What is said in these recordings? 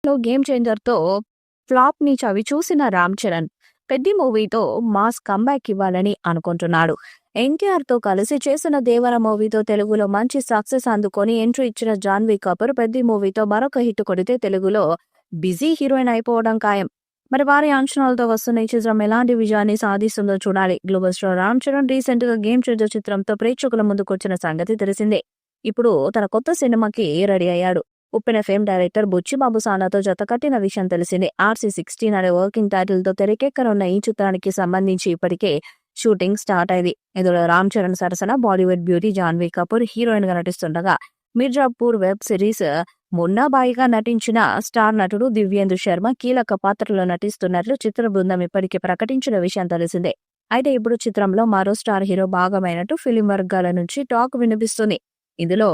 Game చేంజర్‌తో ఫ్లాప్‌ని చవిచూసిన Ram Charan 'Peddi' మూవీతో mass comeback ఇవ్వాలని అనుకుంటున్నాడు. ఎన్టీఆర్‌తో కలిసి చేసిన 'దేవర' మూవీతో తెలుగులో మంచి సక్సెస్ అందుకొని ఎంట్రీ ఇచ్చిన జాన్వీ కపూర్ 'పెద్ది' మూవీతో మరొక హిట్ కొడితే తెలుగులో బిజీ హీరోయిన్ అయిపోవడం ఖాయం. మరి వారి అంచనాలతో వస్తున్న ఈ చిత్రం ఎలాంటి విజయాన్ని సాధిస్తుందో చూడాలి. గ్లోబల్ స్టార్ రామ్ చరణ్ రీసెంట్‌గా 'గేమ్ చేంజర్' చిత్రంతో ప్రేక్షకుల ముందుకొచ్చిన సంగతి తెలిసిందే. ఇప్పుడు తన కొత్త సినిమాకి రెడీ అయ్యాడు. ఉప్పెన ఫేమ్ డైరెక్టర్ బుచ్చిబాబు సానాతో జతకట్టిన విషయం తెలిసిందే. RC16 అనే వర్కింగ్ టైటిల్‌తో తెరకెక్కనున్న ఈ చిత్రానికి సంబంధించి ఇప్పటికే షూటింగ్ స్టార్ట్ అయింది. ఇందులో రామ్ చరణ్ సరసన బాలీవుడ్ బ్యూటీ జాన్వీ కపూర్ హీరోయిన్‌గా నటిస్తుండగా, మిర్జాపూర్ వెబ్ సిరీస్ మున్నాబాయిగా నటించిన స్టార్ నటుడు దివ్యేందు శర్మ కీలక పాత్రలో నటిస్తున్నట్లు చిత్ర బృందం ఇప్పటికే ప్రకటించిన విషయం తెలిసిందే. అయితే ఇప్పుడు చిత్రంలో మరో స్టార్ హీరో భాగమైనట్టు ఫిలిం వర్గాల నుంచి టాక్ వినిపిస్తుంది. ఇందులో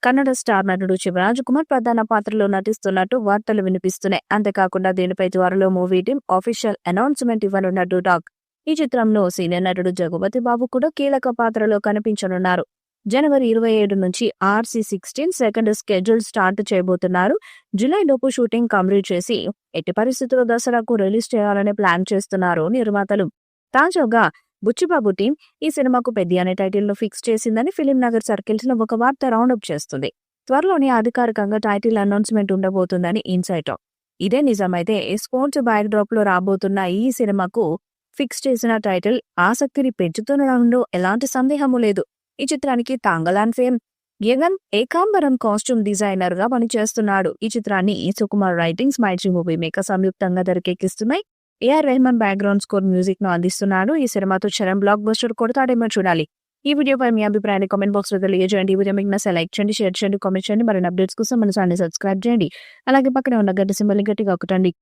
కన్నడ స్టార్ నటుడు శివరాజ్ కుమార్ ప్రధాన పాత్రలో నటిస్తున్నట్టు వార్తలు వినిపిస్తున్నాయి. అంతేకాకుండా దీనిపై త్వరలో మూవీ టీం ఆఫీషియల్ అనౌన్స్మెంట్ ఇవ్వనున్నట్టు టాక్. ఈ చిత్రంలో సీనియర్ నటుడు జగపతి బాబు కూడా కీలక పాత్రలో కనిపించనున్నారు. జనవరి 27 నుంచి RC16 సెకండ్ స్కెడ్యూల్ స్టార్ట్ చేయబోతున్నారు. జూలై లోపు షూటింగ్ కంప్లీట్ చేసి ఎట్టి పరిస్థితుల్లో దసరాకు రిలీజ్ చేయాలని ప్లాన్ చేస్తున్నారు నిర్మాతలు. తాజాగా బుచ్చిబాబు టీం ఈ సినిమాకు 'పెద్ది' అనే టైటిల్ను ఫిక్స్ చేసిందని ఫిలిం నగర్ సర్కిల్స్ లో ఒక వార్త రౌండప్ చేస్తుంది. త్వరలోనే అధికారికంగా టైటిల్ అనౌన్స్మెంట్ ఉండబోతుందని ఇన్సైట్. ఇదే నిజమైతే స్పోర్ట్స్ బ్యాక్ డ్రాప్ లో రాబోతున్న ఈ సినిమాకు ఫిక్స్ చేసిన టైటిల్ ఆసక్తిని పెంచుతుండడంలో ఎలాంటి సందేహము లేదు. ఈ చిత్రానికి Thangalaan fame Yagan Ekambaram costume designer గా పనిచేస్తున్నాడు. ఈ చిత్రాన్ని Sukumar writings, Mythri movie maker సంయుక్తంగా తెరకెక్కిస్తున్నాయి. AR Rahman background score music ను అందిస్తున్నాడు. ఈ సినిమాతో చరణ్ బ్లాక్ బస్టర్ కొడతాడేమో చూడాలి. ఈ వీడియోపై మీ అభిప్రాయాన్ని కామెంట్ బాక్స్ లో తెలియజేయండి. ఈ వీడియో మీకు నచ్చితే లైక్ చేయండి, షేర్ చేయండి, కామెంట్ చేయండి. మరిన్ని అప్డేట్స్ కోసం మన ఛానల్ సబ్స్క్రైబ్ చేయండి. అలాగే పక్కనే ఉన్న గంట సింబల్ గట్టిగా కొట్టండి.